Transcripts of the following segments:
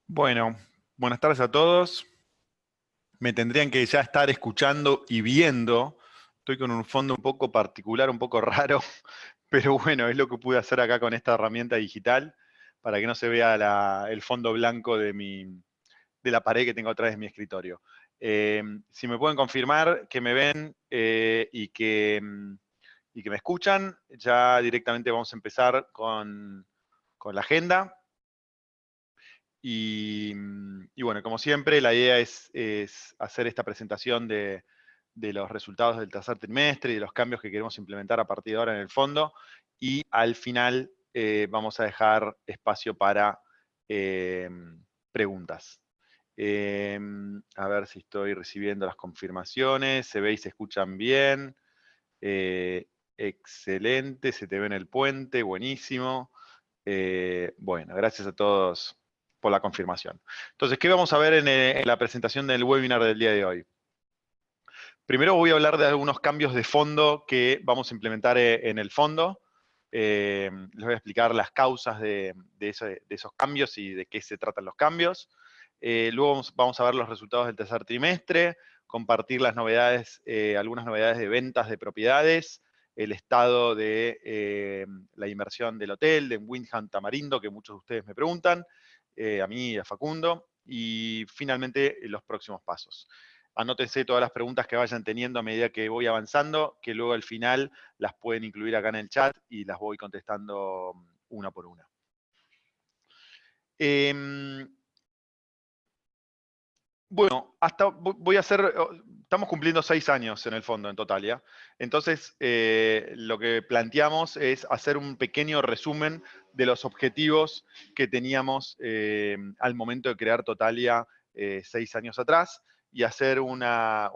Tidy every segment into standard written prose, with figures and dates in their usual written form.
Bueno, buenas tardes a todos. Me tendrían que ya estar escuchando y viendo. Estoy con un fondo un poco particular, un poco raro, pero bueno, es lo que pude hacer acá con esta herramienta digital para que no se vea el fondo blanco de la pared que tengo atrás de mi escritorio. Si me pueden confirmar que me ven y que me escuchan, ya directamente vamos a empezar con la agenda. Y bueno, como siempre, la idea es hacer esta presentación de los resultados del tercer trimestre y de los cambios que queremos implementar a partir de ahora en el fondo. Y al final vamos a dejar espacio para eh, preguntas. A ver si estoy recibiendo las confirmaciones. Se ve y se escuchan bien. Excelente, se te ve en el puente, buenísimo. Bueno, gracias a todos por la confirmación. Entonces, ¿qué vamos a ver en la presentación del webinar del día de hoy? Primero voy a hablar de algunos cambios de fondo que vamos a implementar en el fondo. Les voy a explicar las causas de esos cambios y de qué se tratan los cambios. Luego vamos a ver los resultados del tercer trimestre, compartir las novedades, algunas novedades de ventas de propiedades, el estado de la inversión del hotel, de Windham Tamarindo, que muchos de ustedes me preguntan, a mí y a Facundo, y finalmente los próximos pasos. Anótense todas las preguntas que vayan teniendo a medida que voy avanzando, que luego al final las pueden incluir acá en el chat y las voy contestando una por una. Bueno, voy a hacer, estamos cumpliendo 6 años en el fondo en Totalia. Entonces, lo que planteamos es hacer un pequeño resumen de los objetivos que teníamos al momento de crear Totalia 6 años atrás y hacer un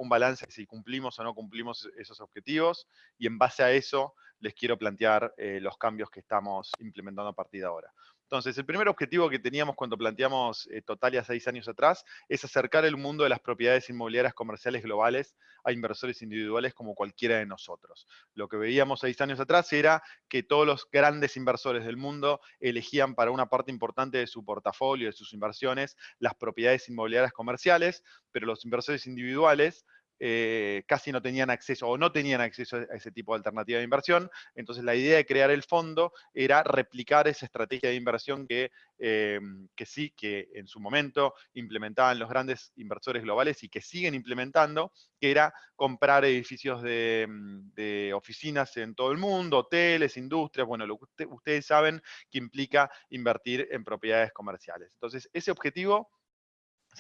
balance de si cumplimos o no cumplimos esos objetivos. Y en base a eso, les quiero plantear los cambios que estamos implementando a partir de ahora. Entonces, el primer objetivo que teníamos cuando planteamos Totalia 6 años atrás es acercar el mundo de las propiedades inmobiliarias comerciales globales a inversores individuales como cualquiera de nosotros. Lo que veíamos 6 años atrás era que todos los grandes inversores del mundo elegían para una parte importante de su portafolio, de sus inversiones, las propiedades inmobiliarias comerciales, pero los inversores individuales casi no tenían acceso o no tenían acceso a ese tipo de alternativa de inversión. Entonces la idea de crear el fondo era replicar esa estrategia de inversión que sí, que en su momento implementaban los grandes inversores globales y que siguen implementando, que era comprar edificios de oficinas en todo el mundo, hoteles, industrias, bueno, lo que ustedes saben que implica invertir en propiedades comerciales. Entonces, ese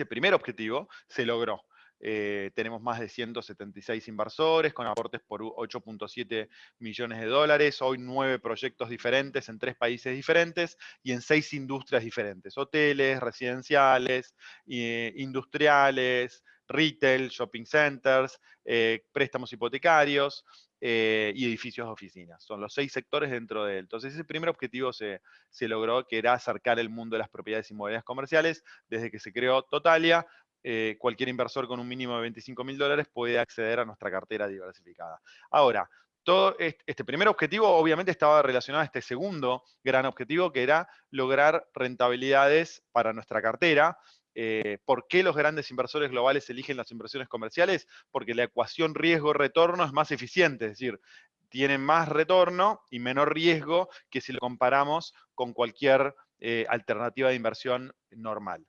primer objetivo se logró. Tenemos más de 176 inversores con aportes por 8.7 millones de dólares, hoy 9 proyectos diferentes en 3 países diferentes y en 6 industrias diferentes, hoteles, residenciales, industriales, retail, shopping centers, préstamos hipotecarios y edificios de oficinas. Son los 6 sectores dentro de él. Entonces ese primer objetivo se logró, que era acercar el mundo de las propiedades inmobiliarias comerciales. Desde que se creó Totalia, cualquier inversor con un mínimo de $25.000 puede acceder a nuestra cartera diversificada. Ahora, todo este primer objetivo obviamente estaba relacionado a este segundo gran objetivo, que era lograr rentabilidades para nuestra cartera. ¿Por qué los grandes inversores globales eligen las inversiones comerciales? Porque la ecuación riesgo-retorno es más eficiente, es decir, tienen más retorno y menor riesgo que si lo comparamos con cualquier alternativa de inversión normal.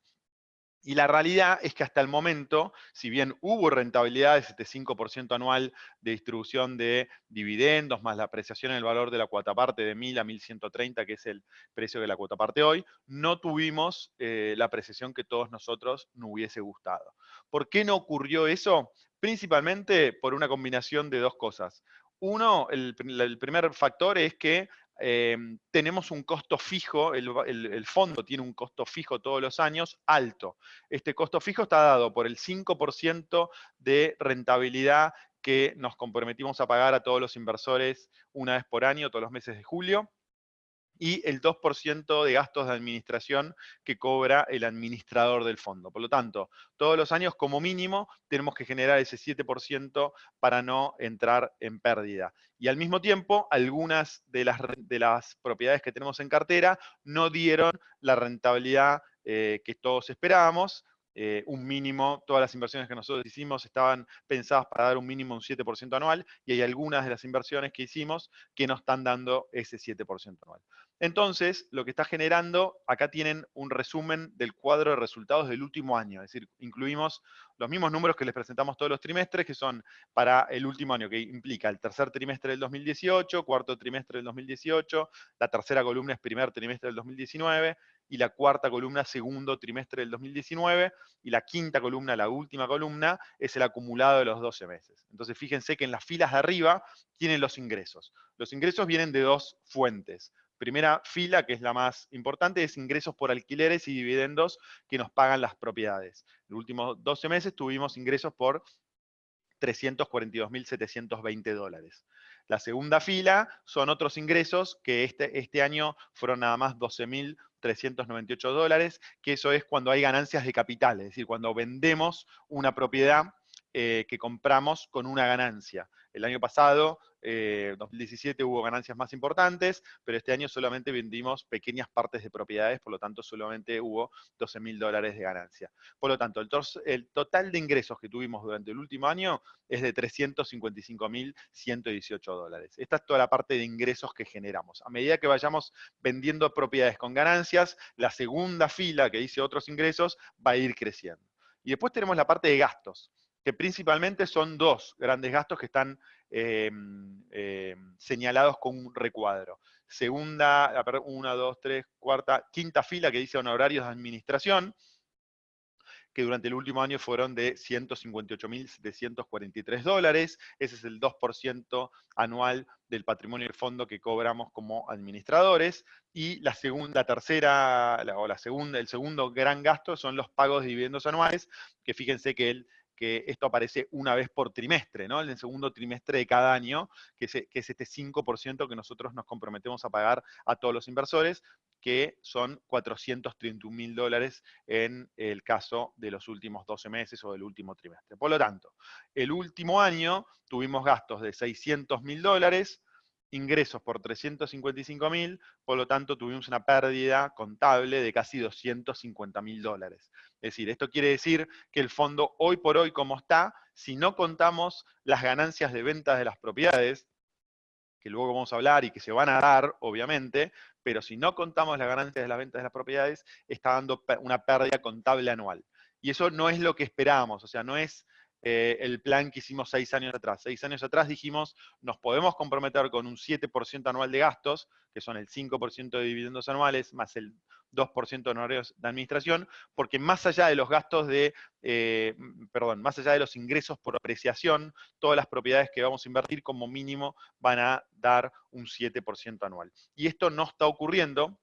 Y la realidad es que hasta el momento, si bien hubo rentabilidades, este 5% anual de distribución de dividendos, más la apreciación en el valor de la cuota parte de 1.000 a 1.130, que es el precio de la cuota parte hoy, no tuvimos la apreciación que todos nosotros nos hubiese gustado. ¿Por qué no ocurrió eso? Principalmente por una combinación de dos cosas. Uno, el primer factor es que tenemos un costo fijo, el fondo tiene un costo fijo todos los años alto. Este costo fijo está dado por el 5% de rentabilidad que nos comprometimos a pagar a todos los inversores una vez por año, todos los meses de julio, y el 2% de gastos de administración que cobra el administrador del fondo. Por lo tanto, todos los años como mínimo tenemos que generar ese 7% para no entrar en pérdida. Y al mismo tiempo, algunas de las propiedades que tenemos en cartera no dieron la rentabilidad que todos esperábamos. Un mínimo, todas las inversiones que nosotros hicimos estaban pensadas para dar un mínimo un 7% anual, y hay algunas de las inversiones que hicimos que no están dando ese 7% anual. Entonces, lo que está generando, acá tienen un resumen del cuadro de resultados del último año, es decir, incluimos los mismos números que les presentamos todos los trimestres, que son para el último año, que implica el tercer trimestre del 2018, cuarto trimestre del 2018, la tercera columna es primer trimestre del 2019, y la cuarta columna segundo trimestre del 2019, y la quinta columna, la última columna, es el acumulado de los 12 meses. Entonces fíjense que en las filas de arriba tienen los ingresos. Los ingresos vienen de dos fuentes. Primera fila, que es la más importante, es ingresos por alquileres y dividendos que nos pagan las propiedades. En los últimos 12 meses tuvimos ingresos por $342.720. La segunda fila son otros ingresos que este año fueron nada más $12.398, que eso es cuando hay ganancias de capital, es decir, cuando vendemos una propiedad que compramos con una ganancia. El año pasado, 2017, hubo ganancias más importantes, pero este año solamente vendimos pequeñas partes de propiedades, por lo tanto solamente hubo $12.000 de ganancia. Por lo tanto, el total de ingresos que tuvimos durante el último año es de $355.118. Esta es toda la parte de ingresos que generamos. A medida que vayamos vendiendo propiedades con ganancias, la segunda fila que dice otros ingresos va a ir creciendo. Y después tenemos la parte de gastos, que principalmente son dos grandes gastos que están señalados con un recuadro. Segunda, una, dos, tres, cuarta, quinta fila que dice honorarios de administración, que durante el último año fueron de $158.743. Ese es el 2% anual del patrimonio del fondo que cobramos como administradores. Y la segunda, el segundo gran gasto son los pagos de dividendos anuales, que fíjense que esto aparece una vez por trimestre, ¿no? En el segundo trimestre de cada año, que es este 5% que nosotros nos comprometemos a pagar a todos los inversores, que son $431.000 en el caso de los últimos 12 meses o del último trimestre. Por lo tanto, el último año tuvimos gastos de $600.000, ingresos por $355.000, por lo tanto tuvimos una pérdida contable de casi $250.000. Es decir, esto quiere decir que el fondo hoy por hoy como está, si no contamos las ganancias de ventas de las propiedades, que luego vamos a hablar y que se van a dar, obviamente, pero si no contamos las ganancias de las ventas de las propiedades, está dando una pérdida contable anual. Y eso no es lo que esperábamos, o sea, no es el plan que hicimos 6 años atrás. 6 años atrás dijimos, nos podemos comprometer con un 7% anual de gastos, que son el 5% de dividendos anuales, más el 2% de honorarios de administración, porque más allá de los gastos más allá de los ingresos por apreciación, todas las propiedades que vamos a invertir como mínimo van a dar un 7% anual. Y esto no está ocurriendo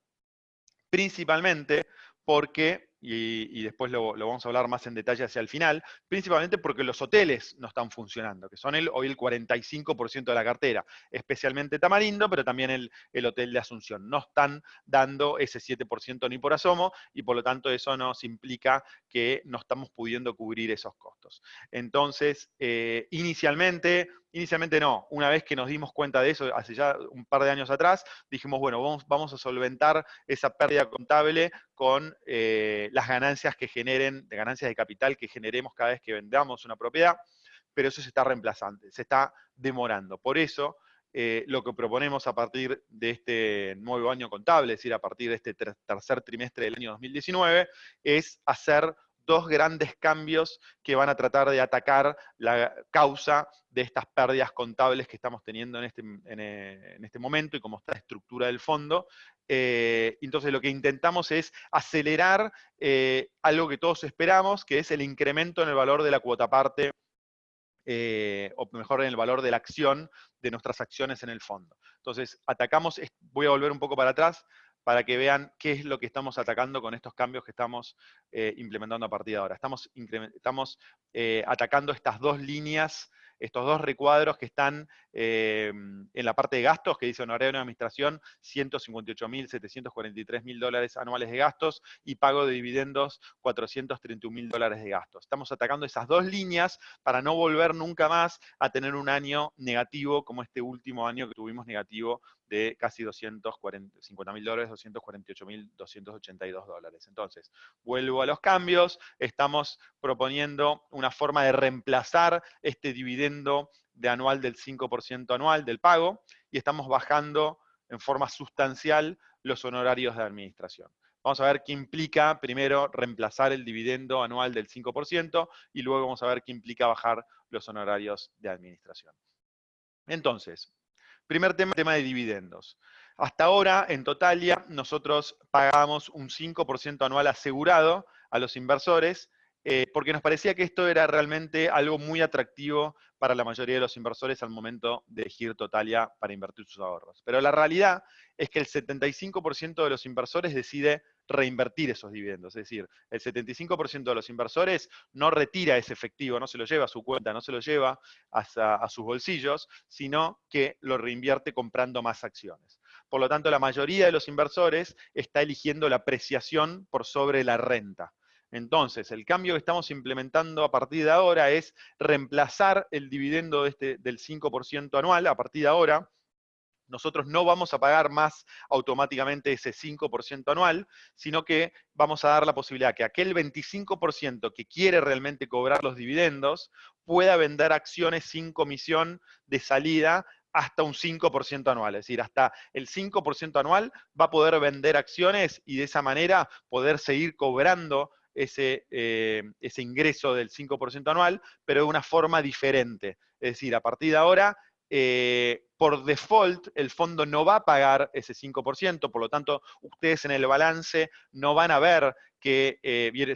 principalmente porque, y después lo vamos a hablar más en detalle hacia el final, principalmente porque los hoteles no están funcionando, que son hoy el 45% de la cartera, especialmente Tamarindo, pero también el Hotel de Asunción. No están dando ese 7% ni por asomo, y por lo tanto eso nos implica que no estamos pudiendo cubrir esos costos. Entonces, inicialmente no, una vez que nos dimos cuenta de eso, hace ya un par de años atrás, dijimos, bueno, vamos a solventar esa pérdida contable con las ganancias que generen, de ganancias de capital que generemos cada vez que vendamos una propiedad, pero eso se está reemplazando, se está demorando. Por eso, lo que proponemos a partir de este nuevo año contable, es decir, a partir de este tercer trimestre del año 2019, es hacer dos grandes cambios que van a tratar de atacar la causa de estas pérdidas contables que estamos teniendo en este momento y cómo está la estructura del fondo. Entonces lo que intentamos es acelerar algo que todos esperamos, que es el incremento en el valor de la cuota parte, o mejor en el valor de la acción de nuestras acciones en el fondo. Entonces, voy a volver un poco para atrás para que vean qué es lo que estamos atacando con estos cambios que estamos implementando a partir de ahora. Estamos atacando estas dos líneas, estos dos recuadros que están en la parte de gastos, que dice honorario de administración, $158.743.000 anuales de gastos, y pago de dividendos, $431.000 de gastos. Estamos atacando esas dos líneas para no volver nunca más a tener un año negativo como este último año que tuvimos negativo de casi $250.000, $248.282. Entonces, vuelvo a los cambios, estamos proponiendo una forma de reemplazar este dividendo de anual del 5% anual del pago, y estamos bajando en forma sustancial los honorarios de administración. Vamos a ver qué implica, primero, reemplazar el dividendo anual del 5%, y luego vamos a ver qué implica bajar los honorarios de administración. Entonces, primer tema de dividendos. Hasta ahora, en Totalia, nosotros pagamos un 5% anual asegurado a los inversores, porque nos parecía que esto era realmente algo muy atractivo para la mayoría de los inversores al momento de elegir Totalia para invertir sus ahorros. Pero la realidad es que el 75% de los inversores decide reinvertir esos dividendos. Es decir, el 75% de los inversores no retira ese efectivo, no se lo lleva a su cuenta, no se lo lleva a sus bolsillos, sino que lo reinvierte comprando más acciones. Por lo tanto, la mayoría de los inversores está eligiendo la apreciación por sobre la renta. Entonces, el cambio que estamos implementando a partir de ahora es reemplazar el dividendo del 5% anual. A partir de ahora, nosotros no vamos a pagar más automáticamente ese 5% anual, sino que vamos a dar la posibilidad que aquel 25% que quiere realmente cobrar los dividendos pueda vender acciones sin comisión de salida hasta un 5% anual. Es decir, hasta el 5% anual va a poder vender acciones y de esa manera poder seguir cobrando ese ingreso del 5% anual, pero de una forma diferente. Es decir, a partir de ahora, por default, el fondo no va a pagar ese 5%, por lo tanto, ustedes en el balance no van a ver que,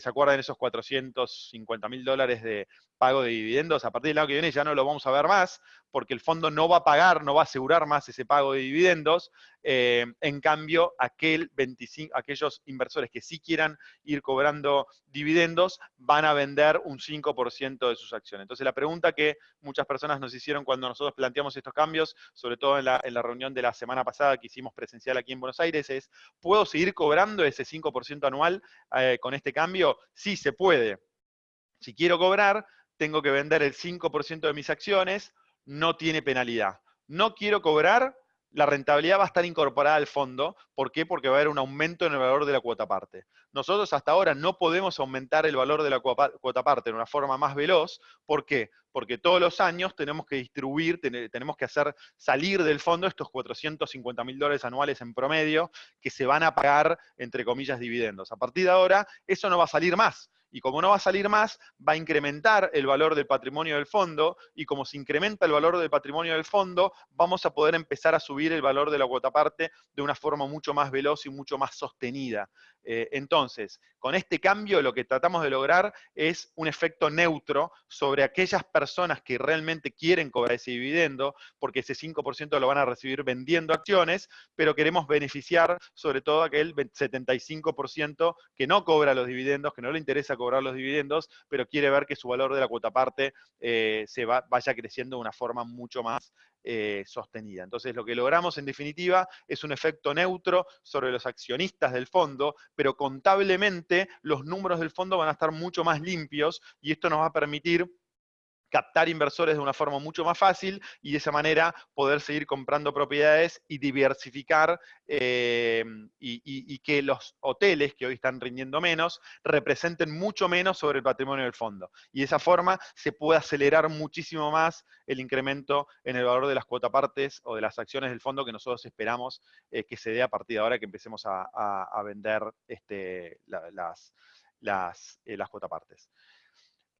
¿se acuerdan esos $450.000 de pago de dividendos? A partir del año que viene ya no lo vamos a ver más, porque el fondo no va a pagar, no va a asegurar más ese pago de dividendos. En cambio, aquellos inversores que sí quieran ir cobrando dividendos van a vender un 5% de sus acciones. Entonces, la pregunta que muchas personas nos hicieron cuando nosotros planteamos estos cambios, sobre todo en la reunión de la semana pasada que hicimos presencial aquí en Buenos Aires, es: ¿puedo seguir cobrando ese 5% anual con este cambio? Sí, se puede. Si quiero cobrar, tengo que vender el 5% de mis acciones, no tiene penalidad. No quiero cobrar, la rentabilidad va a estar incorporada al fondo. ¿Por qué? Porque va a haber un aumento en el valor de la cuota parte. Nosotros hasta ahora no podemos aumentar el valor de la cuota parte de una forma más veloz. ¿Por qué? Porque todos los años tenemos que distribuir, tenemos que hacer salir del fondo estos $450.000 anuales en promedio que se van a pagar, entre comillas, dividendos. A partir de ahora, eso no va a salir más. Y como no va a salir más, va a incrementar el valor del patrimonio del fondo, y como se incrementa el valor del patrimonio del fondo, vamos a poder empezar a subir el valor de la cuota parte de una forma mucho más veloz y mucho más sostenida. Entonces, con este cambio lo que tratamos de lograr es un efecto neutro sobre aquellas personas que realmente quieren cobrar ese dividendo, porque ese 5% lo van a recibir vendiendo acciones, pero queremos beneficiar sobre todo aquel 75% que no cobra los dividendos, que no le interesa cobrar los dividendos, pero quiere ver que su valor de la cuota parte vaya creciendo de una forma mucho más sostenida. Entonces, lo que logramos en definitiva es un efecto neutro sobre los accionistas del fondo, pero contablemente los números del fondo van a estar mucho más limpios, y esto nos va a permitir captar inversores de una forma mucho más fácil, y de esa manera poder seguir comprando propiedades y diversificar, y que los hoteles, que hoy están rindiendo menos, representen mucho menos sobre el patrimonio del fondo. Y de esa forma se puede acelerar muchísimo más el incremento en el valor de las cuotapartes o de las acciones del fondo que nosotros esperamos que se dé a partir de ahora que empecemos a vender las cuotapartes.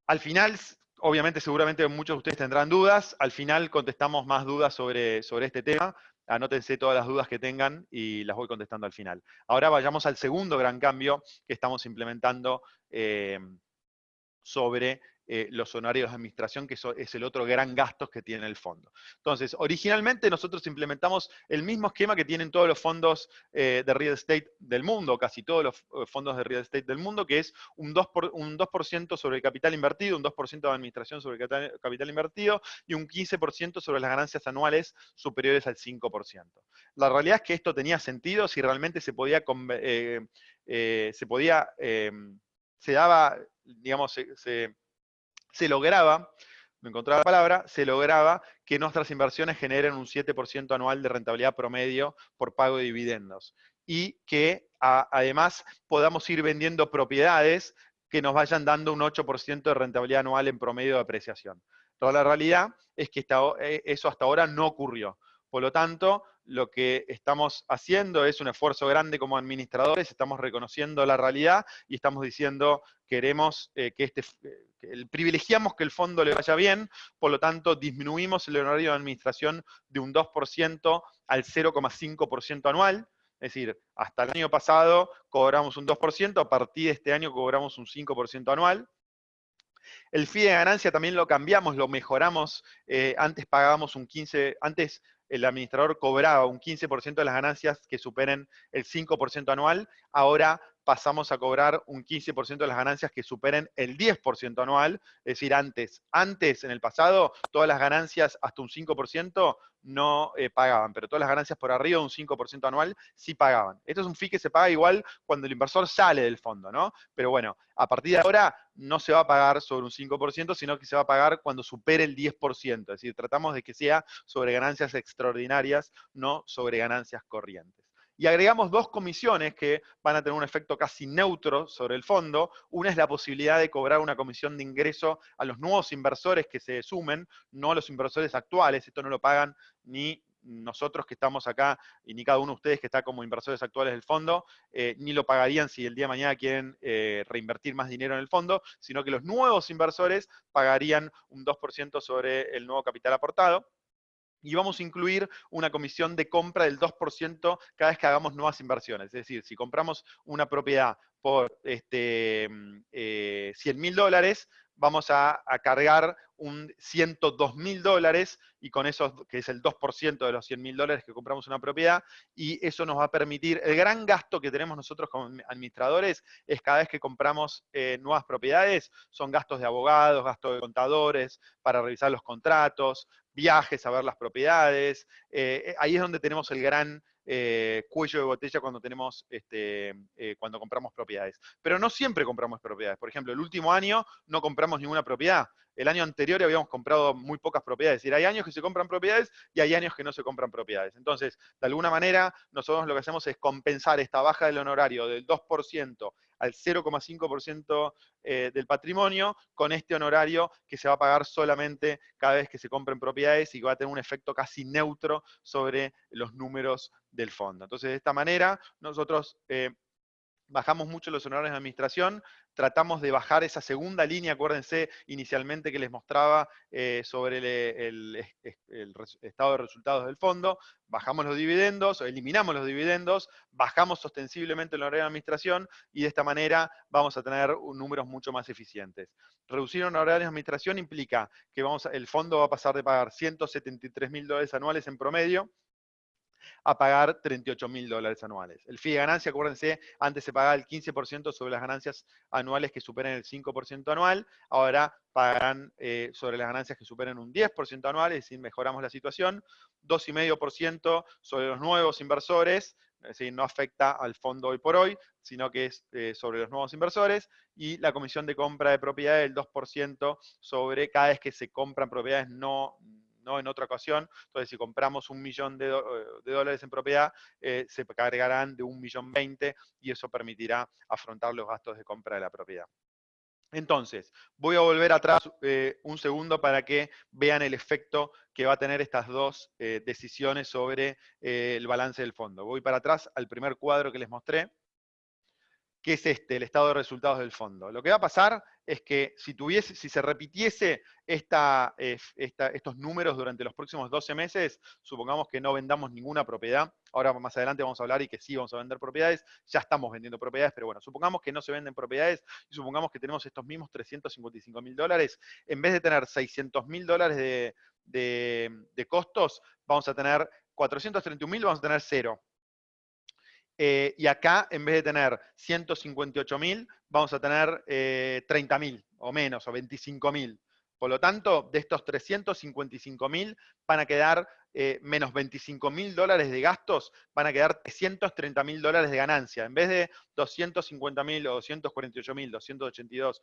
Al final, obviamente, seguramente muchos de ustedes tendrán dudas. Al final contestamos más dudas sobre este tema. Anótense todas las dudas que tengan y las voy contestando al final. Ahora vayamos al segundo gran cambio que estamos implementando sobre los honorarios de administración, que es el otro gran gasto que tiene el fondo. Entonces, originalmente nosotros implementamos el mismo esquema que tienen todos los fondos de real estate del mundo, casi todos los fondos de real estate del mundo, que es un 2% sobre el capital invertido, un 2% de administración sobre el capital invertido y un 15% sobre las ganancias anuales superiores al 5%. La realidad es que esto tenía sentido si realmente se daba, digamos, se lograba no encontraba la palabra, se lograba que nuestras inversiones generen un 7% anual de rentabilidad promedio por pago de dividendos. Y que además podamos ir vendiendo propiedades que nos vayan dando un 8% de rentabilidad anual en promedio de apreciación. Pero la realidad es que eso hasta ahora no ocurrió. Por lo tanto, lo que estamos haciendo es un esfuerzo grande como administradores, estamos reconociendo la realidad y estamos diciendo, queremos privilegiamos que el fondo le vaya bien, por lo tanto, disminuimos el honorario de administración de un 2% al 0,5% anual. Es decir, hasta el año pasado cobramos un 2%, a partir de este año cobramos un 5% anual. El fee de ganancia también lo cambiamos, lo mejoramos. Antes pagábamos un 15%, antes el administrador cobraba un 15% de las ganancias que superen el 5% anual. Ahora pasamos a cobrar un 15% de las ganancias que superen el 10% anual. Es decir, antes en el pasado, todas las ganancias hasta un 5% no pagaban, pero todas las ganancias por arriba de un 5% anual sí pagaban. Esto es un fee que se paga igual cuando el inversor sale del fondo, ¿no? Pero bueno, a partir de ahora no se va a pagar sobre un 5%, sino que se va a pagar cuando supere el 10%. Es decir, tratamos de que sea sobre ganancias extraordinarias, no sobre ganancias corrientes. Y agregamos dos comisiones que van a tener un efecto casi neutro sobre el fondo. Una es la posibilidad de cobrar una comisión de ingreso a los nuevos inversores que se sumen, no a los inversores actuales. Esto no lo pagan ni nosotros que estamos acá y ni cada uno de ustedes que está como inversores actuales del fondo, ni lo pagarían si el día de mañana quieren reinvertir más dinero en el fondo, sino que los nuevos inversores pagarían un 2% sobre el nuevo capital aportado. Y vamos a incluir una comisión de compra del 2% cada vez que hagamos nuevas inversiones. Es decir, si compramos una propiedad por $100.000, vamos a cargar un $102.000 y con eso, que es el 2% de los $100.000 que compramos una propiedad, y eso nos va a permitir, el gran gasto que tenemos nosotros como administradores es cada vez que compramos nuevas propiedades, son gastos de abogados, gastos de contadores para revisar los contratos, viajes a ver las propiedades. Ahí es donde tenemos el gran cuello de botella cuando cuando compramos propiedades. Pero no siempre compramos propiedades. Por ejemplo, el último año no compramos ninguna propiedad. El año anterior habíamos comprado muy pocas propiedades. Es decir, hay años que se compran propiedades y hay años que no se compran propiedades. Entonces, de alguna manera, nosotros lo que hacemos es compensar esta baja del honorario del 2% al 0,5% del patrimonio con este honorario que se va a pagar solamente cada vez que se compren propiedades y que va a tener un efecto casi neutro sobre los números del fondo. Entonces, de esta manera, nosotros bajamos mucho los honorarios de administración, tratamos de bajar esa segunda línea, acuérdense inicialmente que les mostraba sobre el estado de resultados del fondo, bajamos los dividendos, eliminamos los dividendos, bajamos ostensiblemente el honorario de administración y de esta manera vamos a tener números mucho más eficientes. Reducir honorarios de administración implica que el fondo va a pasar de pagar $173.000 anuales en promedio a pagar $38.000 anuales. El fee de ganancia, acuérdense, antes se pagaba el 15% sobre las ganancias anuales que superen el 5% anual, ahora pagarán sobre las ganancias que superen un 10% anual, es decir, mejoramos la situación, 2,5% sobre los nuevos inversores, es decir, no afecta al fondo hoy por hoy, sino que es sobre los nuevos inversores, y la comisión de compra de propiedades del 2% sobre cada vez que se compran propiedades no en otra ocasión. Entonces, si compramos $1 millón de dólares en propiedad, se cargarán de 1.020.000 y eso permitirá afrontar los gastos de compra de la propiedad. Entonces, voy a volver atrás un segundo para que vean el efecto que va a tener estas dos decisiones sobre el balance del fondo. Voy para atrás al primer cuadro que les mostré, que es el estado de resultados del fondo. Lo que va a pasar es que si se repitiese estos números durante los próximos 12 meses, supongamos que no vendamos ninguna propiedad, ahora más adelante vamos a hablar y que sí vamos a vender propiedades, ya estamos vendiendo propiedades, pero bueno, supongamos que no se venden propiedades y supongamos que tenemos estos mismos $355.000, en vez de tener $600.000 de costos, vamos a tener 431.000, vamos a tener 0. Y acá, en vez de tener 158.000, vamos a tener 30.000 o menos, o 25.000. Por lo tanto, de estos 355.000 van a quedar menos $25.000 de gastos, van a quedar $330.000 de ganancia. En vez de $250.000 o $242.282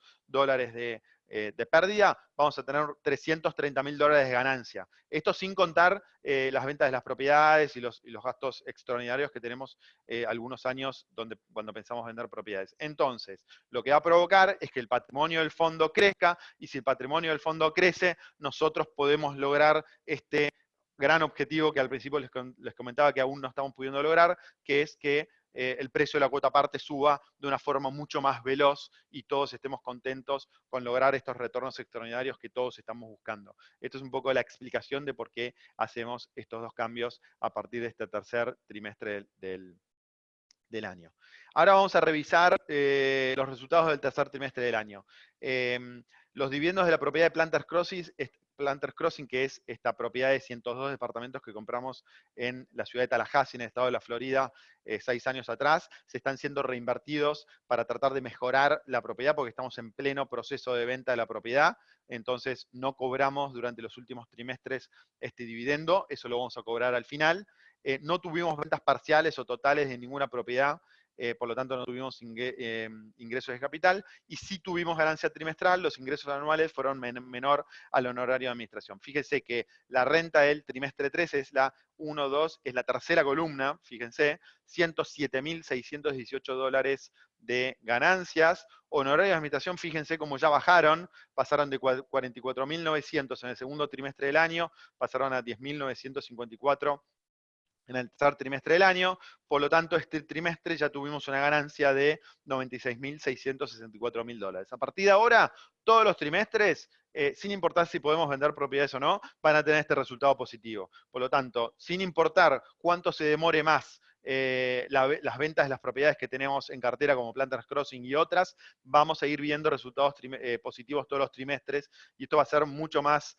de pérdida, vamos a tener $330.000 de ganancia. Esto sin contar las ventas de las propiedades y los gastos extraordinarios que tenemos algunos años cuando pensamos vender propiedades. Entonces, lo que va a provocar es que el patrimonio del fondo crezca, y si el patrimonio del fondo crece, nosotros podemos lograr este gran objetivo que al principio les comentaba que aún no estamos pudiendo lograr, que es que el precio de la cuota parte suba de una forma mucho más veloz y todos estemos contentos con lograr estos retornos extraordinarios que todos estamos buscando. Esto es un poco la explicación de por qué hacemos estos dos cambios a partir de este tercer trimestre del año. Ahora vamos a revisar los resultados del tercer trimestre del año. Los dividendos de la propiedad de Planters Crossing, que es esta propiedad de 102 departamentos que compramos en la ciudad de Tallahassee, en el estado de la Florida, 6 años atrás, se están siendo reinvertidos para tratar de mejorar la propiedad, porque estamos en pleno proceso de venta de la propiedad. Entonces no cobramos durante los últimos trimestres este dividendo, eso lo vamos a cobrar al final. No tuvimos ventas parciales o totales de ninguna propiedad, por lo tanto no tuvimos ingresos de capital, y sí tuvimos ganancia trimestral. Los ingresos anuales fueron menor al honorario de administración. Fíjense que la renta del trimestre 3 es la 1-2, es la tercera columna, fíjense, $107.618 de ganancias. Honorario de administración, fíjense cómo ya bajaron, pasaron de 44.900 en el segundo trimestre del año, pasaron a 10.954 en el tercer trimestre del año. Por lo tanto, este trimestre ya tuvimos una ganancia de $96.664.000. A partir de ahora, todos los trimestres, sin importar si podemos vender propiedades o no, van a tener este resultado positivo. Por lo tanto, sin importar cuánto se demore más las ventas de las propiedades que tenemos en cartera, como Planters Crossing y otras, vamos a ir viendo resultados positivos todos los trimestres, y esto va a ser mucho más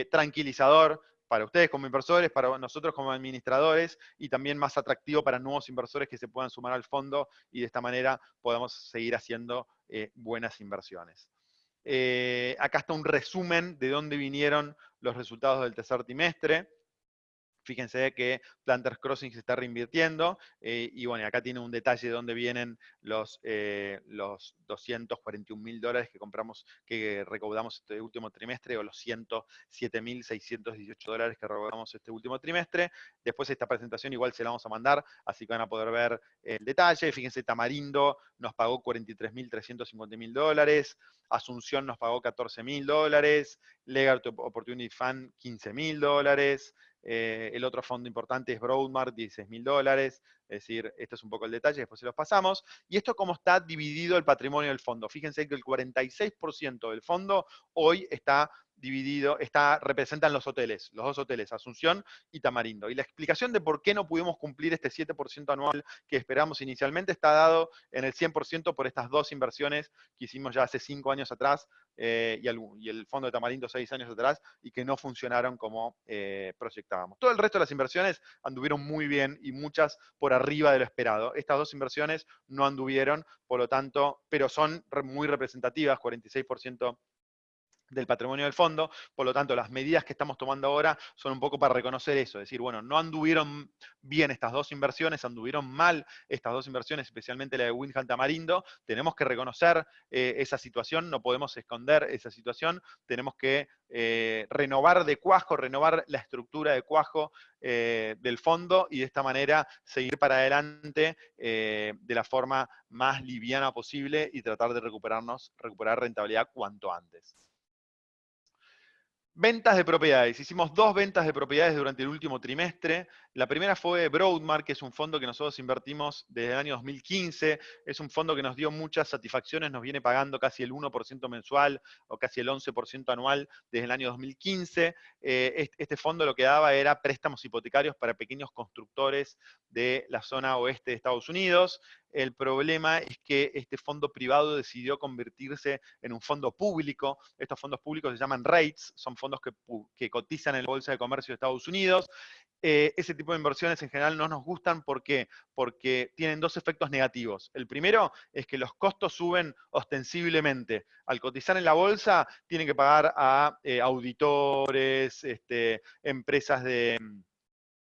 tranquilizador para ustedes como inversores, para nosotros como administradores, y también más atractivo para nuevos inversores que se puedan sumar al fondo, y de esta manera podamos seguir haciendo buenas inversiones. Acá está un resumen de dónde vinieron los resultados del tercer trimestre. Fíjense que Planters Crossing se está reinvirtiendo, y bueno, acá tiene un detalle de dónde vienen los $241.000 que recaudamos este último trimestre, o los $107.618 que recaudamos este último trimestre. Después esta presentación igual se la vamos a mandar, así que van a poder ver el detalle. Fíjense, Tamarindo nos pagó $43.350.000, Asunción nos pagó $14.000, Legal Opportunity Fund $15.000, el otro fondo importante es Broadmark, $16.000. Es decir, este es un poco el detalle, después se los pasamos. Y esto cómo está dividido el patrimonio del fondo. Fíjense que el 46% del fondo hoy está dividido, representan los dos hoteles, Asunción y Tamarindo. Y la explicación de por qué no pudimos cumplir este 7% anual que esperamos inicialmente está dado en el 100% por estas dos inversiones que hicimos ya hace 5 años atrás, y el fondo de Tamarindo 6 años atrás, y que no funcionaron como proyectábamos. Todo el resto de las inversiones anduvieron muy bien, y muchas por arriba de lo esperado. Estas dos inversiones no anduvieron, por lo tanto, pero son muy representativas, 46% del patrimonio del fondo. Por lo tanto, las medidas que estamos tomando ahora son un poco para reconocer eso, es decir, bueno, no anduvieron bien estas dos inversiones, anduvieron mal estas dos inversiones, especialmente la de Windham Tamarindo. Tenemos que reconocer esa situación, no podemos esconder esa situación, tenemos que renovar de cuajo, renovar la estructura de cuajo del fondo, y de esta manera seguir para adelante de la forma más liviana posible, y tratar de recuperar rentabilidad cuanto antes. Ventas de propiedades. Hicimos 2 ventas de propiedades durante el último trimestre. La primera fue Broadmark, que es un fondo que nosotros invertimos desde el año 2015. Es un fondo que nos dio muchas satisfacciones, nos viene pagando casi el 1% mensual o casi el 11% anual desde el año 2015. Este fondo lo que daba era préstamos hipotecarios para pequeños constructores de la zona oeste de Estados Unidos. El problema es que este fondo privado decidió convertirse en un fondo público. Estos fondos públicos se llaman REITs, son fondos que cotizan en la Bolsa de Comercio de Estados Unidos. Ese tipo de inversiones en general no nos gustan. ¿Por qué? Porque tienen dos efectos negativos. El primero es que los costos suben ostensiblemente. Al cotizar en la bolsa, tienen que pagar a auditores, empresas de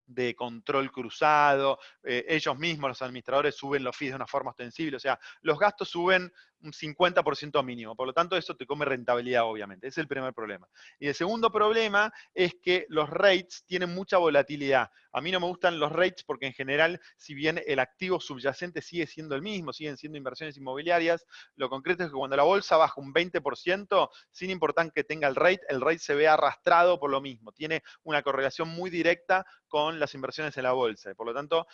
de control cruzado, ellos mismos, los administradores, suben los fees de una forma ostensible, o sea, los gastos suben un 50% mínimo, por lo tanto eso te come rentabilidad, obviamente, ese es el primer problema. Y el segundo problema es que los rates tienen mucha volatilidad. A mí no me gustan los rates porque en general, si bien el activo subyacente sigue siendo el mismo, siguen siendo inversiones inmobiliarias, lo concreto es que cuando la bolsa baja un 20%, sin importar que tenga el rate se ve arrastrado por lo mismo, tiene una correlación muy directa con las inversiones en la bolsa. Por lo tanto,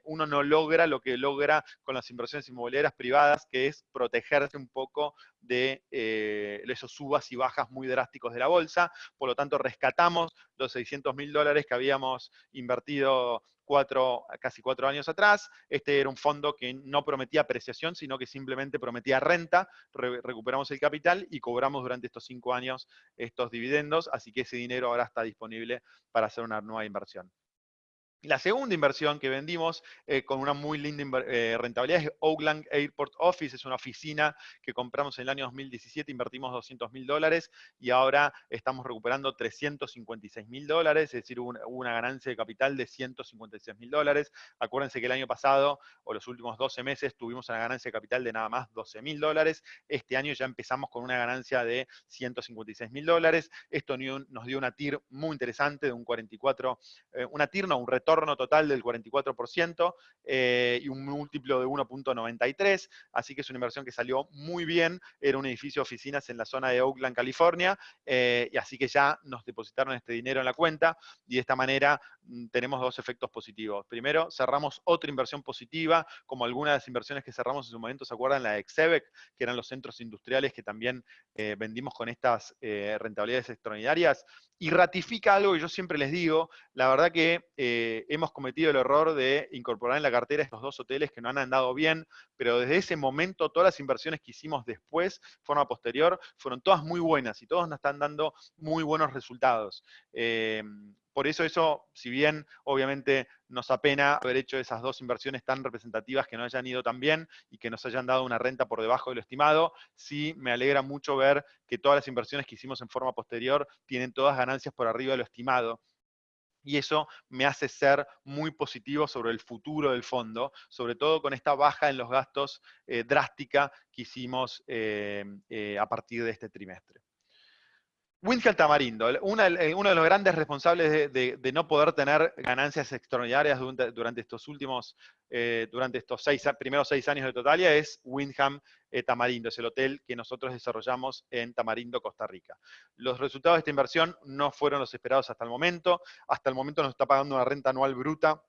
uno no logra lo que logra con las inversiones inmobiliarias privadas, que es protegerse un poco de esos subas y bajas muy drásticos de la bolsa. Por lo tanto, rescatamos los $600.000 que habíamos invertido casi 4 años atrás. Este era un fondo que no prometía apreciación, sino que simplemente prometía renta. Recuperamos el capital y cobramos durante estos 5 años estos dividendos, así que ese dinero ahora está disponible para hacer una nueva inversión. La segunda inversión que vendimos con una muy linda rentabilidad es Oakland Airport Office, es una oficina que compramos en el año 2017, invertimos $200.000 y ahora estamos recuperando $356.000, es decir, hubo una ganancia de capital de $156.000. Acuérdense que el año pasado o los últimos 12 meses tuvimos una ganancia de capital de nada más $12.000. Este año ya empezamos con una ganancia de $156.000. Esto nos dio una TIR muy interesante de un 44, una TIR no, un retorno total del 44% y un múltiplo de 1.93, así que es una inversión que salió muy bien, era un edificio de oficinas en la zona de Oakland, California, y así que ya nos depositaron este dinero en la cuenta, y de esta manera tenemos dos efectos positivos. Primero, cerramos otra inversión positiva, como algunas de las inversiones que cerramos en su momento, ¿se acuerdan? La de Exebec, que eran los centros industriales que también vendimos con estas rentabilidades extraordinarias, y ratifica algo que yo siempre les digo, la verdad que hemos cometido el error de incorporar en la cartera estos dos hoteles que no han andado bien, pero desde ese momento todas las inversiones que hicimos después, forma posterior, fueron todas muy buenas y todos nos están dando muy buenos resultados. Por eso, si bien obviamente nos apena haber hecho esas dos inversiones tan representativas que no hayan ido tan bien y que nos hayan dado una renta por debajo de lo estimado, sí me alegra mucho ver que todas las inversiones que hicimos en forma posterior tienen todas ganancias por arriba de lo estimado. Y eso me hace ser muy positivo sobre el futuro del fondo, sobre todo con esta baja en los gastos drástica que hicimos a partir de este trimestre. Windham Tamarindo, uno de los grandes responsables de no poder tener ganancias extraordinarias durante estos primeros 6 años de Totalia es Windham Tamarindo, es el hotel que nosotros desarrollamos en Tamarindo, Costa Rica. Los resultados de esta inversión no fueron los esperados hasta el momento. Hasta el momento nos está pagando una renta anual bruta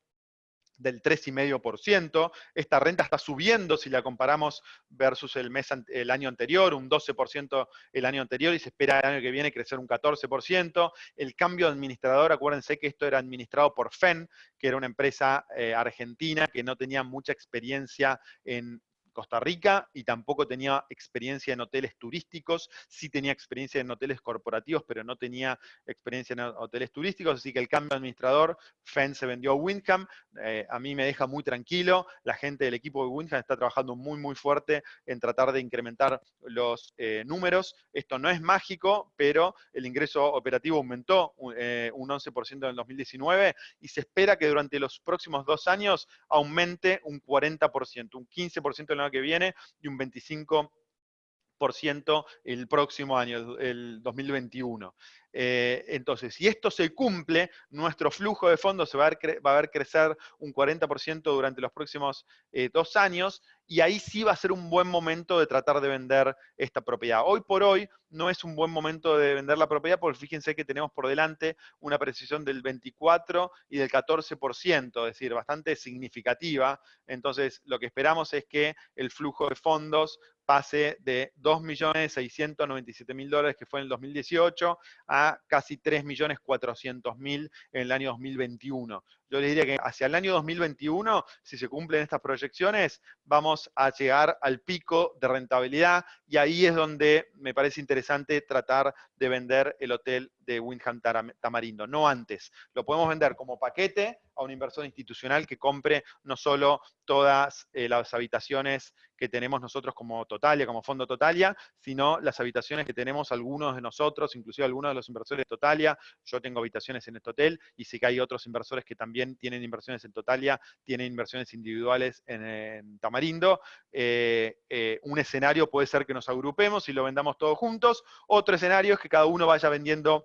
del 3,5%. Esta renta está subiendo si la comparamos versus el año anterior, un 12% el año anterior, y se espera el año que viene crecer un 14%. El cambio de administrador, acuérdense que esto era administrado por FEN, que era una empresa argentina que no tenía mucha experiencia en Costa Rica y tampoco tenía experiencia en hoteles turísticos, sí tenía experiencia en hoteles corporativos, pero no tenía experiencia en hoteles turísticos, así que el cambio de administrador, FEN se vendió a Windham, a mí me deja muy tranquilo, la gente del equipo de Windham está trabajando muy, muy fuerte en tratar de incrementar los números. Esto no es mágico, pero el ingreso operativo aumentó un 11% en el 2019 y se espera que durante los próximos 2 años aumente un 40%, un 15% el año que viene y un 25% el próximo año, el 2021. Entonces, si esto se cumple, nuestro flujo de fondos va a ver crecer un 40% durante los próximos 2 años, y ahí sí va a ser un buen momento de tratar de vender esta propiedad. Hoy por hoy no es un buen momento de vender la propiedad, porque fíjense que tenemos por delante una precisión del 24 y del 14%, es decir, bastante significativa. Entonces, lo que esperamos es que el flujo de fondos pase de $2.697.000 que fue en el 2018 a casi 3.400.000 en el año 2021. Yo les diría que hacia el año 2021, si se cumplen estas proyecciones, vamos a llegar al pico de rentabilidad y ahí es donde me parece interesante tratar de vender el hotel de Windham Tamarindo, no antes. Lo podemos vender como paquete a un inversor institucional que compre no solo todas las habitaciones que tenemos nosotros como Totalia, como Fondo Totalia, sino las habitaciones que tenemos algunos de nosotros, inclusive algunos de los inversores de Totalia. Yo tengo habitaciones en este hotel y sé que hay otros inversores que también tienen inversiones en Totalia, tienen inversiones individuales en Tamarindo. Un escenario puede ser que nos agrupemos y lo vendamos todos juntos. Otro escenario es que cada uno vaya vendiendo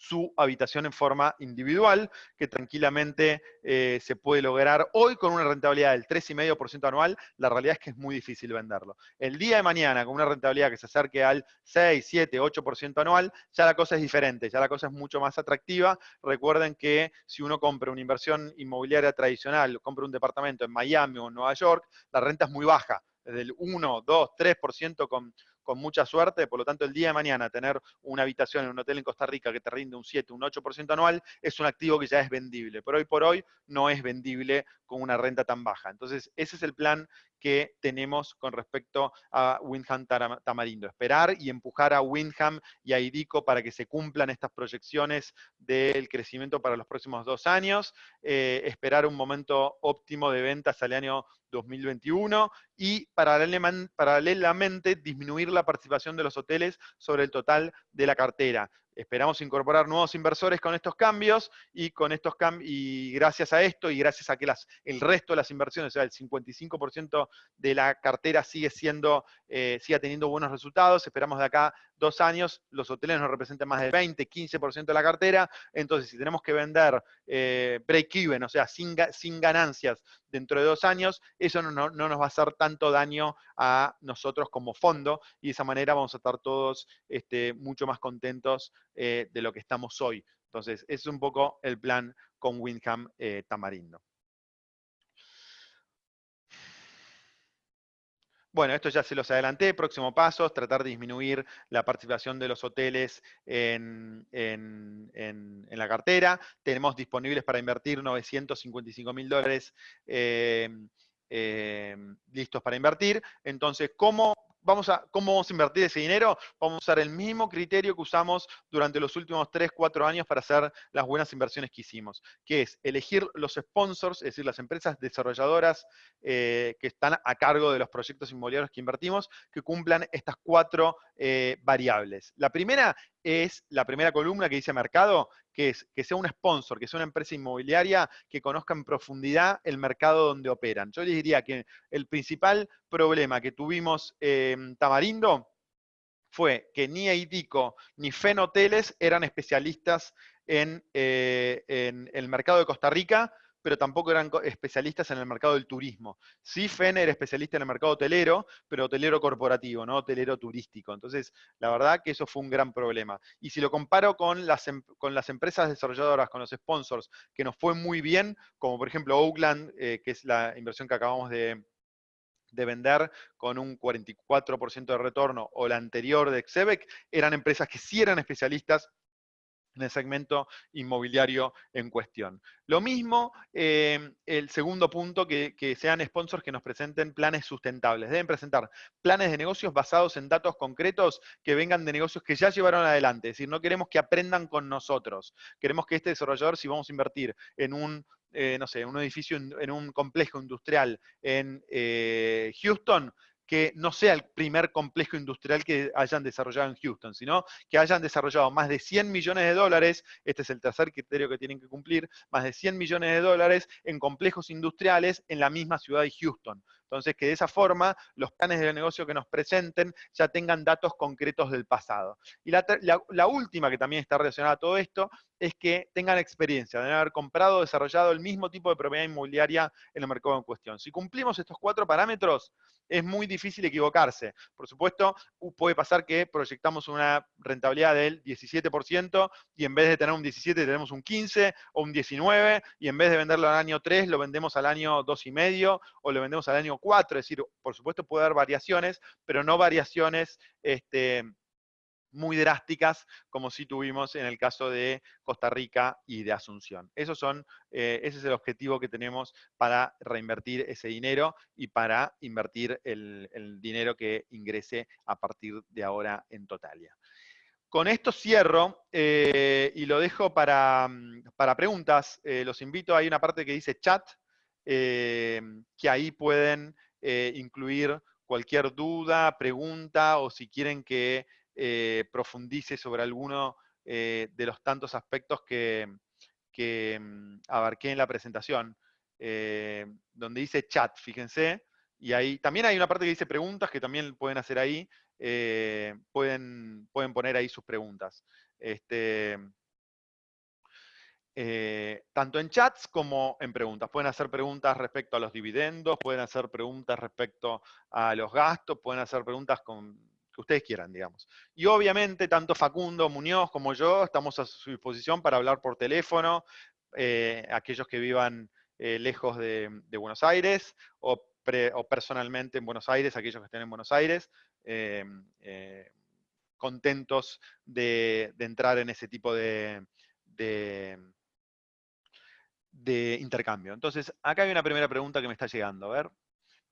su habitación en forma individual, que tranquilamente se puede lograr hoy con una rentabilidad del 3,5% anual. La realidad es que es muy difícil venderlo. El día de mañana, con una rentabilidad que se acerque al 6, 7, 8% anual, ya la cosa es diferente, ya la cosa es mucho más atractiva. Recuerden que si uno compra una inversión inmobiliaria tradicional, compra un departamento en Miami o en Nueva York, la renta es muy baja, del 1, 2, 3% con mucha suerte. Por lo tanto, el día de mañana tener una habitación en un hotel en Costa Rica que te rinde un 7, un 8% anual, es un activo que ya es vendible. Pero hoy por hoy no es vendible con una renta tan baja. Entonces, ese es el plan que tenemos con respecto a Windham Tamarindo. Esperar y empujar a Windham y a IDICO para que se cumplan estas proyecciones del crecimiento para los próximos 2 años, esperar un momento óptimo de ventas al año 2021 y paralelamente disminuir la participación de los hoteles sobre el total de la cartera. Esperamos incorporar nuevos inversores con estos cambios y y gracias a esto y gracias a que el resto de las inversiones, o sea, el 55% de la cartera siga teniendo buenos resultados. Esperamos de acá 2 años los hoteles nos representen más del 20, 15% de la cartera. Entonces, si tenemos que vender break-even, o sea, sin ganancias dentro de 2 años, eso no nos va a hacer tanto daño a nosotros como fondo y de esa manera vamos a estar todos mucho más contentos de lo que estamos hoy. Entonces, ese es un poco el plan con Windham Tamarindo. Bueno, esto ya se los adelanté. Próximo paso es tratar de disminuir la participación de los hoteles en la cartera. Tenemos disponibles para invertir $955.000 listos para invertir. Entonces, ¿cómo vamos a invertir ese dinero? Vamos a usar el mismo criterio que usamos durante los últimos 3, 4 años para hacer las buenas inversiones que hicimos, que es elegir los sponsors, es decir, las empresas desarrolladoras que están a cargo de los proyectos inmobiliarios que invertimos, que cumplan estas 4 variables. La primera es la primera columna que dice mercado, que es que sea un sponsor, que sea una empresa inmobiliaria que conozca en profundidad el mercado donde operan. Yo les diría que el principal problema que tuvimos en Tamarindo fue que ni Eidico ni Fen Hoteles eran especialistas en el mercado de Costa Rica, pero tampoco eran especialistas en el mercado del turismo. Sí, Fen era especialista en el mercado hotelero, pero hotelero corporativo, no hotelero turístico. Entonces, la verdad que eso fue un gran problema. Y si lo comparo con las empresas desarrolladoras, con los sponsors, que nos fue muy bien, como por ejemplo Oakland, que es la inversión que acabamos de vender con un 44% de retorno, o la anterior de Exebec, eran empresas que sí eran especialistas en el segmento inmobiliario en cuestión. Lo mismo, el segundo punto, que sean sponsors que nos presenten planes sustentables. Deben presentar planes de negocios basados en datos concretos que vengan de negocios que ya llevaron adelante. Es decir, no queremos que aprendan con nosotros. Queremos que este desarrollador, si vamos a invertir en un no sé, un edificio, en un complejo industrial en Houston, que no sea el primer complejo industrial que hayan desarrollado en Houston, sino que hayan desarrollado más de 100 millones de dólares, este es el tercer criterio que tienen que cumplir, más de 100 millones de dólares en complejos industriales en la misma ciudad de Houston. Entonces, que de esa forma los planes de negocio que nos presenten ya tengan datos concretos del pasado. Y la última, que también está relacionada a todo esto, es que tengan experiencia, de haber comprado o desarrollado el mismo tipo de propiedad inmobiliaria en el mercado en cuestión. Si cumplimos estos 4 parámetros, es muy difícil equivocarse. Por supuesto, puede pasar que proyectamos una rentabilidad del 17% y en vez de tener un 17 tenemos un 15 o un 19, y en vez de venderlo al año 3 lo vendemos al año 2,5 o lo vendemos al año 4. Es decir, por supuesto puede haber variaciones, pero no variaciones muy drásticas como sí tuvimos en el caso de Costa Rica y de Asunción. Ese es el objetivo que tenemos para reinvertir ese dinero y para invertir el dinero que ingrese a partir de ahora en Totalia. Con esto cierro y lo dejo para preguntas. Los invito, hay una parte que dice chat, que ahí pueden incluir cualquier duda, pregunta, o si quieren que profundice sobre alguno de los tantos aspectos que abarqué en la presentación. Donde dice chat, fíjense, y ahí también hay una parte que dice preguntas que también pueden hacer ahí. Pueden poner ahí sus preguntas. Tanto en chats como en preguntas. Pueden hacer preguntas respecto a los dividendos, pueden hacer preguntas respecto a los gastos, pueden hacer preguntas que ustedes quieran, digamos. Y obviamente, tanto Facundo Muñoz como yo estamos a su disposición para hablar por teléfono, aquellos que vivan lejos de Buenos Aires o personalmente en Buenos Aires, aquellos que estén en Buenos Aires. eh, eh, Contentos de entrar en ese tipo de, de intercambio. Entonces, acá hay una primera pregunta que me está llegando. A ver,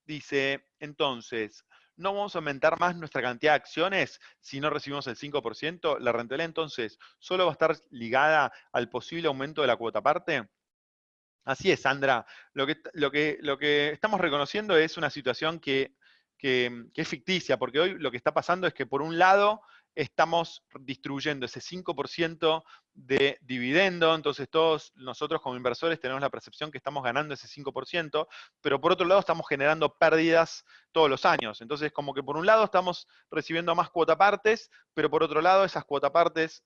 dice, entonces, ¿no vamos a aumentar más nuestra cantidad de acciones si no recibimos el 5%? ¿La rentabilidad entonces solo va a estar ligada al posible aumento de la cuota parte? Así es, Sandra. Lo que estamos reconociendo es una situación que es ficticia, porque hoy lo que está pasando es que por un lado estamos distribuyendo ese 5% de dividendo, entonces todos nosotros como inversores tenemos la percepción que estamos ganando ese 5%, pero por otro lado estamos generando pérdidas todos los años. Entonces, como que por un lado estamos recibiendo más cuotapartes, pero por otro lado esas cuotapartes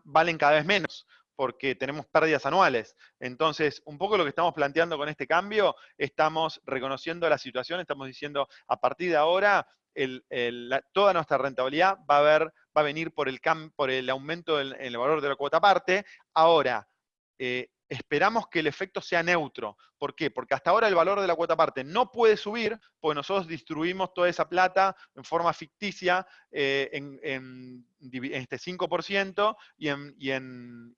valen cada vez menos, porque tenemos pérdidas anuales. Entonces, un poco lo que estamos planteando con este cambio, estamos reconociendo la situación, estamos diciendo, a partir de ahora, toda nuestra rentabilidad va a venir por el aumento en el valor de la cuota parte. Ahora, esperamos que el efecto sea neutro. ¿Por qué? Porque hasta ahora el valor de la cuota parte no puede subir, porque nosotros distribuimos toda esa plata en forma ficticia en este 5% y en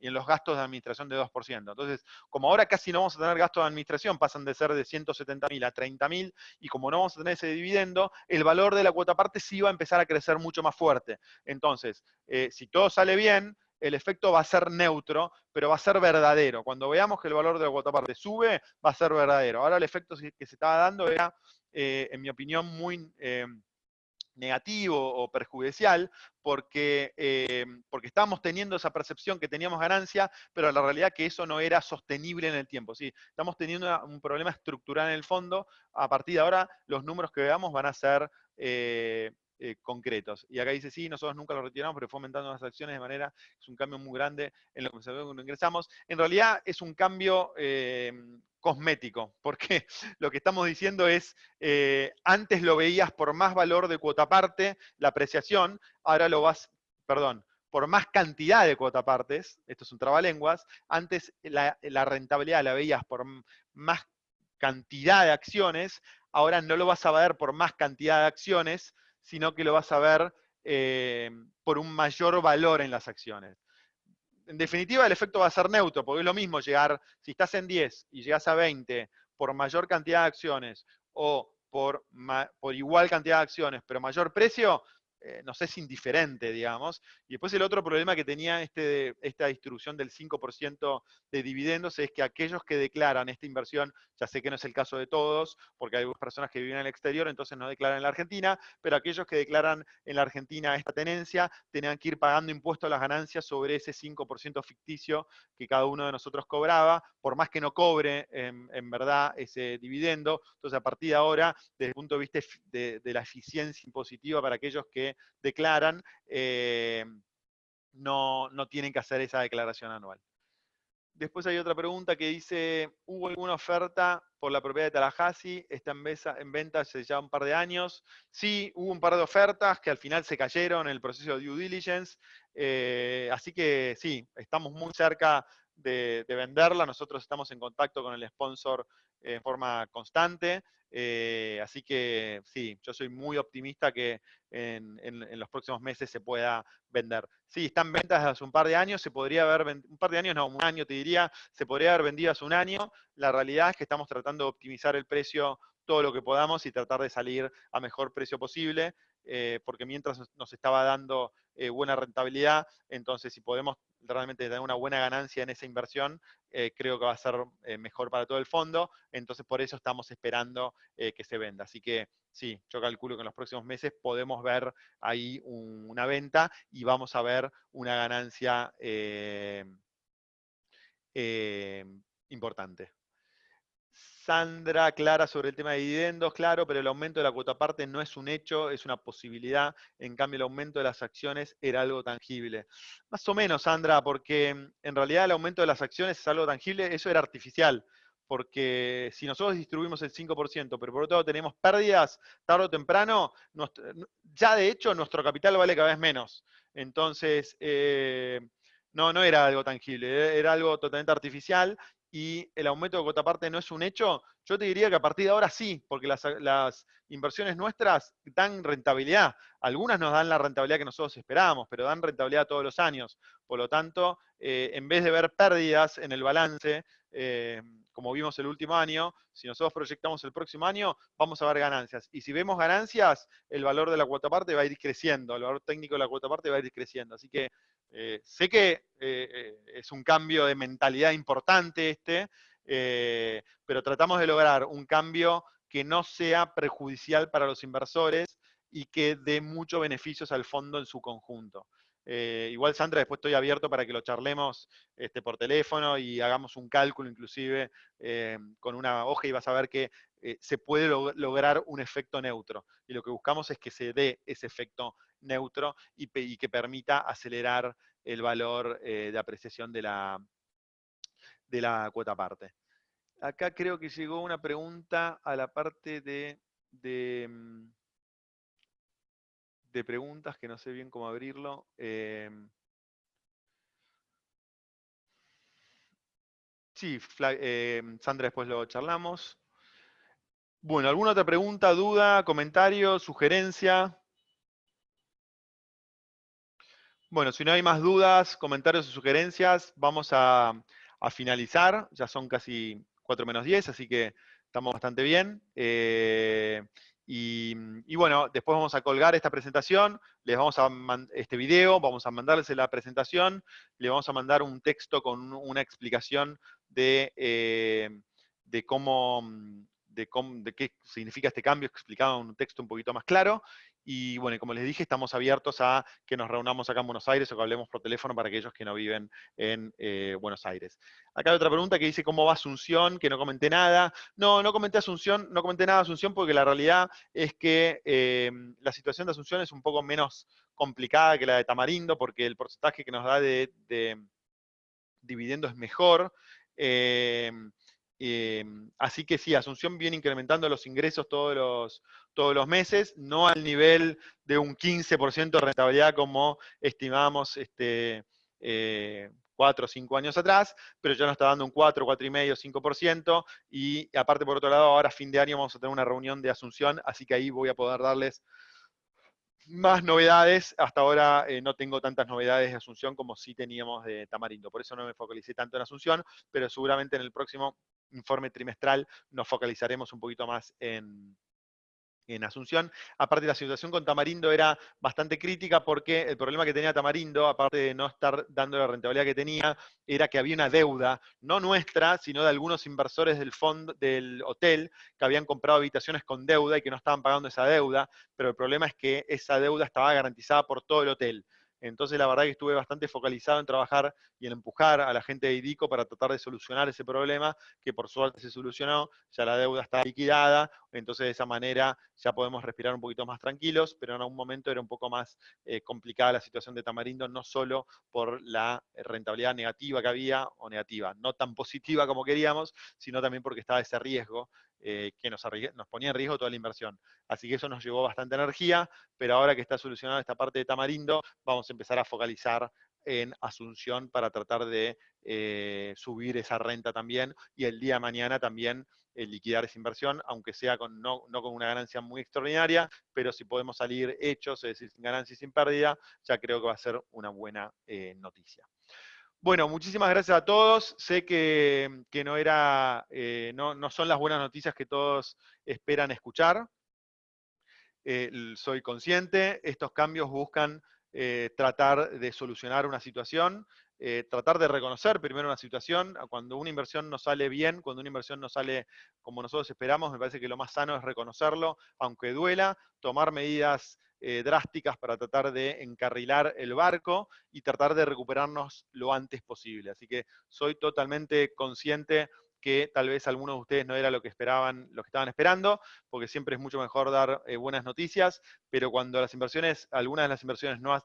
los gastos de administración de 2%. Entonces, como ahora casi no vamos a tener gastos de administración, pasan de ser de 170.000 a 30.000, y como no vamos a tener ese dividendo, el valor de la cuota parte sí va a empezar a crecer mucho más fuerte. Entonces, si todo sale bien, el efecto va a ser neutro, pero va a ser verdadero. Cuando veamos que el valor de la cuota parte sube, va a ser verdadero. Ahora el efecto que se estaba dando era, en mi opinión, muy negativo o perjudicial, porque estábamos teniendo esa percepción que teníamos ganancia, pero la realidad que eso no era sostenible en el tiempo. ¿Sí? Estamos teniendo un problema estructural en el fondo. A partir de ahora, los números que veamos van a ser concretos. Y acá dice, sí, nosotros nunca lo retiramos, pero fue aumentando las acciones de manera, es un cambio muy grande en lo que cuando ingresamos. En realidad es un cambio cosmético, porque lo que estamos diciendo es, antes lo veías por más valor de cuota parte, la apreciación, ahora lo vas, perdón, por más cantidad de cuota partes, esto es un trabalenguas, antes la rentabilidad la veías por más cantidad de acciones, ahora no lo vas a ver por más cantidad de acciones, sino que lo vas a ver por un mayor valor en las acciones. En definitiva, el efecto va a ser neutro, porque es lo mismo llegar, si estás en 10 y llegas a 20 por mayor cantidad de acciones o por igual cantidad de acciones, pero mayor precio, nos es indiferente, digamos. Y después el otro problema que tenía esta distribución del 5% de dividendos es que aquellos que declaran esta inversión, ya sé que no es el caso de todos, porque hay algunas personas que viven en el exterior, entonces no declaran en la Argentina, pero aquellos que declaran en la Argentina esta tenencia, tenían que ir pagando impuestos a las ganancias sobre ese 5% ficticio que cada uno de nosotros cobraba, por más que no cobre en verdad ese dividendo. Entonces, a partir de ahora, desde el punto de vista de la eficiencia impositiva para aquellos que declaran, no tienen que hacer esa declaración anual. Después hay otra pregunta que dice, ¿hubo alguna oferta por la propiedad de Tallahassee? Está en venta hace ya un par de años. Sí, hubo un par de ofertas que al final se cayeron en el proceso de due diligence. Así que sí, estamos muy cerca de venderla. Nosotros estamos en contacto con el sponsor en forma constante. Así que sí, yo soy muy optimista que en los próximos meses se pueda vender. Sí, están en ventas hace un par de años, se podría haber un par de años, no, un año te diría, se podría haber vendido hace un año. La realidad es que estamos tratando de optimizar el precio todo lo que podamos y tratar de salir a mejor precio posible. porque mientras nos estaba dando buena rentabilidad, entonces si podemos realmente tener una buena ganancia en esa inversión, creo que va a ser mejor para todo el fondo, entonces por eso estamos esperando que se venda. Así que sí, yo calculo que en los próximos meses podemos ver ahí una venta y vamos a ver una ganancia eh, importante. Sandra aclara sobre el tema de dividendos, claro, pero el aumento de la cuota parte no es un hecho, es una posibilidad. En cambio, el aumento de las acciones era algo tangible. Más o menos, Sandra, porque en realidad el aumento de las acciones es algo tangible, eso era artificial. Porque si nosotros distribuimos el 5%, pero por otro lado tenemos pérdidas, tarde o temprano, ya de hecho nuestro capital vale cada vez menos. Entonces, no era algo tangible, era algo totalmente artificial y el aumento de cuota parte no es un hecho, yo te diría que a partir de ahora sí, porque las inversiones nuestras dan rentabilidad. Algunas nos dan la rentabilidad que nosotros esperábamos, pero dan rentabilidad todos los años. Por lo tanto, en vez de ver pérdidas en el balance, como vimos el último año, si nosotros proyectamos el próximo año, vamos a ver ganancias. Y si vemos ganancias, el valor de la cuota parte va a ir creciendo, el valor técnico de la cuota parte va a ir creciendo. Así que sé que es un cambio de mentalidad importante pero tratamos de lograr un cambio que no sea perjudicial para los inversores y que dé muchos beneficios al fondo en su conjunto. Igual, Sandra, después estoy abierto para que lo charlemos por teléfono y hagamos un cálculo inclusive con una hoja y vas a ver que se puede lograr un efecto neutro. Y lo que buscamos es que se dé ese efecto neutro y que permita acelerar el valor de apreciación de la cuota parte. Acá creo que llegó una pregunta a la parte de preguntas, que no sé bien cómo abrirlo. Sí, Sandra, después lo charlamos. Bueno, ¿alguna otra pregunta, duda, comentario, sugerencia? Bueno, si no hay más dudas, comentarios o sugerencias, vamos a finalizar. Ya son casi 4 menos 10, así que estamos bastante bien. Y bueno, después vamos a colgar esta presentación, les vamos a este video, vamos a mandarles la presentación, le vamos a mandar un texto con una explicación de cómo, de qué significa este cambio, explicado en un texto un poquito más claro. Y bueno, como les dije, estamos abiertos a que nos reunamos acá en Buenos Aires o que hablemos por teléfono para aquellos que no viven en Buenos Aires. Acá hay otra pregunta que dice, ¿cómo va Asunción? Que no comenté nada. No comenté Asunción, no comenté nada de Asunción porque la realidad es que la situación de Asunción es un poco menos complicada que la de Tamarindo porque el porcentaje que nos da de dividendo es mejor. Eh, Así que sí, Asunción viene incrementando los ingresos todos los meses, no al nivel de un 15% de rentabilidad como estimábamos 4 o 5 años atrás, pero ya nos está dando un 4, 4,5, 5%, y aparte por otro lado, ahora a fin de año vamos a tener una reunión de Asunción, así que ahí voy a poder darles más novedades. Hasta ahora no tengo tantas novedades de Asunción como sí teníamos de Tamarindo. Por eso no me focalicé tanto en Asunción, pero seguramente en el próximo informe trimestral nos focalizaremos un poquito más en Asunción. Aparte, la situación con Tamarindo era bastante crítica porque el problema que tenía Tamarindo, aparte de no estar dando la rentabilidad que tenía, era que había una deuda, no nuestra, sino de algunos inversores del fondo, del hotel, que habían comprado habitaciones con deuda y que no estaban pagando esa deuda, pero el problema es que esa deuda estaba garantizada por todo el hotel. Entonces, la verdad que estuve bastante focalizado en trabajar y en empujar a la gente de IDICO para tratar de solucionar ese problema, que por suerte se solucionó, ya la deuda está liquidada, entonces de esa manera ya podemos respirar un poquito más tranquilos, pero en algún momento era un poco más complicada la situación de Tamarindo, no solo por la rentabilidad negativa que había, o negativa, no tan positiva como queríamos, sino también porque estaba ese riesgo que nos ponía en riesgo toda la inversión. Así que eso nos llevó bastante energía, pero ahora que está solucionada esta parte de Tamarindo, vamos a empezar a focalizar en Asunción para tratar de subir esa renta también y el día de mañana también liquidar esa inversión, aunque sea no con una ganancia muy extraordinaria, pero si podemos salir hechos, es decir, sin ganancia y sin pérdida, ya creo que va a ser una buena noticia. Bueno, muchísimas gracias a todos. Sé que no son las buenas noticias que todos esperan escuchar. soy consciente, estos cambios buscan tratar de solucionar una situación, tratar de reconocer primero una situación. Cuando una inversión no sale bien, cuando una inversión no sale como nosotros esperamos, me parece que lo más sano es reconocerlo, aunque duela, tomar medidas drásticas para tratar de encarrilar el barco y tratar de recuperarnos lo antes posible. Así que soy totalmente consciente que tal vez algunos de ustedes no era lo que esperaban, lo que estaban esperando, porque siempre es mucho mejor dar buenas noticias, pero cuando las inversiones, algunas de las inversiones no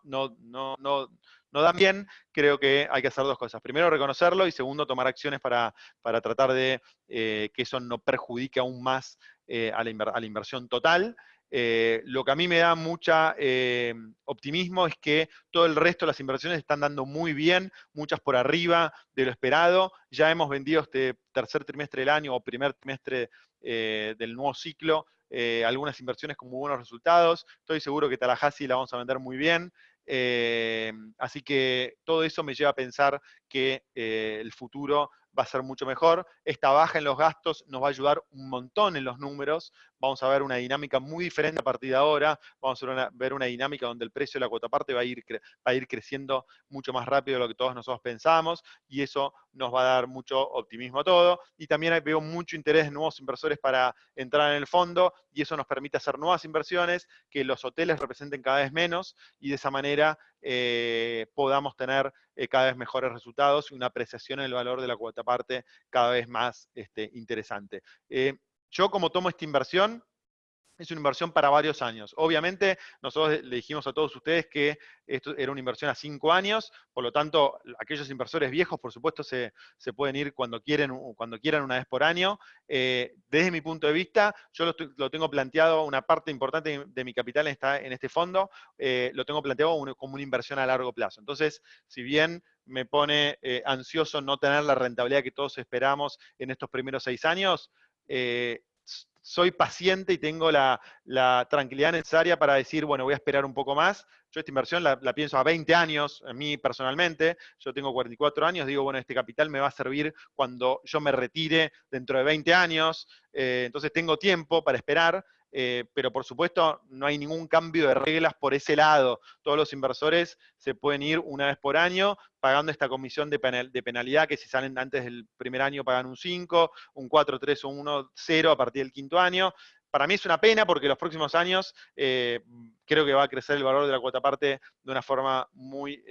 dan bien, creo que hay que hacer dos cosas. Primero, reconocerlo y segundo, tomar acciones para tratar de que eso no perjudique aún más a la inversión total. Lo que a mí me da mucha optimismo es que todo el resto de las inversiones están dando muy bien, muchas por arriba de lo esperado. Ya hemos vendido este tercer trimestre del año o primer trimestre del nuevo ciclo, algunas inversiones con muy buenos resultados. Estoy seguro que Tallahassee la vamos a vender muy bien. Así que todo eso me lleva a pensar que el futuro va a ser mucho mejor. Esta baja en los gastos nos va a ayudar un montón en los números. Vamos a ver una dinámica muy diferente a partir de ahora. Vamos a ver una dinámica donde el precio de la cuota parte va a ir creciendo mucho más rápido de lo que todos nosotros pensábamos y eso nos va a dar mucho optimismo a todo. Y también veo mucho interés de nuevos inversores para entrar en el fondo y eso nos permite hacer nuevas inversiones, que los hoteles representen cada vez menos y de esa manera podamos tener cada vez mejores resultados y una apreciación en el valor de la cuota parte cada vez más interesante. Yo como tomo esta inversión, es una inversión para varios años. Obviamente, nosotros le dijimos a todos ustedes que esto era una inversión a 5 años, por lo tanto, aquellos inversores viejos, por supuesto, se pueden ir cuando quieran una vez por año. Desde mi punto de vista, yo lo tengo planteado, una parte importante de mi capital está en este fondo, lo tengo planteado como una inversión a largo plazo. Entonces, si bien me pone ansioso no tener la rentabilidad que todos esperamos en estos primeros 6 años, soy paciente y tengo la tranquilidad necesaria para decir, bueno, voy a esperar un poco más. Yo esta inversión la pienso a 20 años, a mí personalmente, yo tengo 44 años, digo, bueno, este capital me va a servir cuando yo me retire dentro de 20 años, entonces tengo tiempo para esperar, pero por supuesto no hay ningún cambio de reglas por ese lado. Todos los inversores se pueden ir una vez por año pagando esta comisión de penalidad, que si salen antes del primer año pagan un 5, un 4, 3 o 1, 0 a partir del quinto año. Para mí es una pena porque los próximos años creo que va a crecer el valor de la cuota parte de una forma muy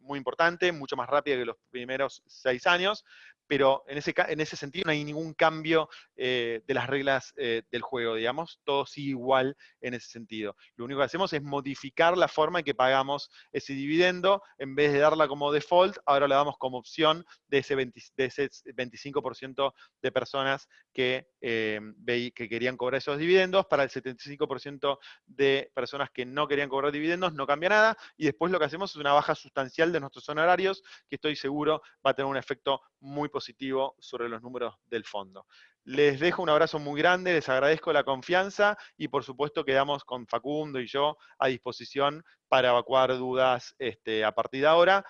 importante, mucho más rápida que los primeros 6 años, pero en ese sentido no hay ningún cambio de las reglas del juego, digamos, todo sigue igual en ese sentido. Lo único que hacemos es modificar la forma en que pagamos ese dividendo, en vez de darla como default, ahora la damos como opción de ese 25% de personas que querían cobrar esos dividendos. Para el 75% de personas que no querían cobrar dividendos no cambia nada, y después lo que hacemos es una baja sustancial de nuestros honorarios, que estoy seguro va a tener un efecto muy positivo sobre los números del fondo. Les dejo un abrazo muy grande, les agradezco la confianza y por supuesto quedamos con Facundo y yo a disposición para evacuar dudas a partir de ahora.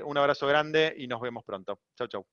Un abrazo grande y nos vemos pronto. Chau, chau.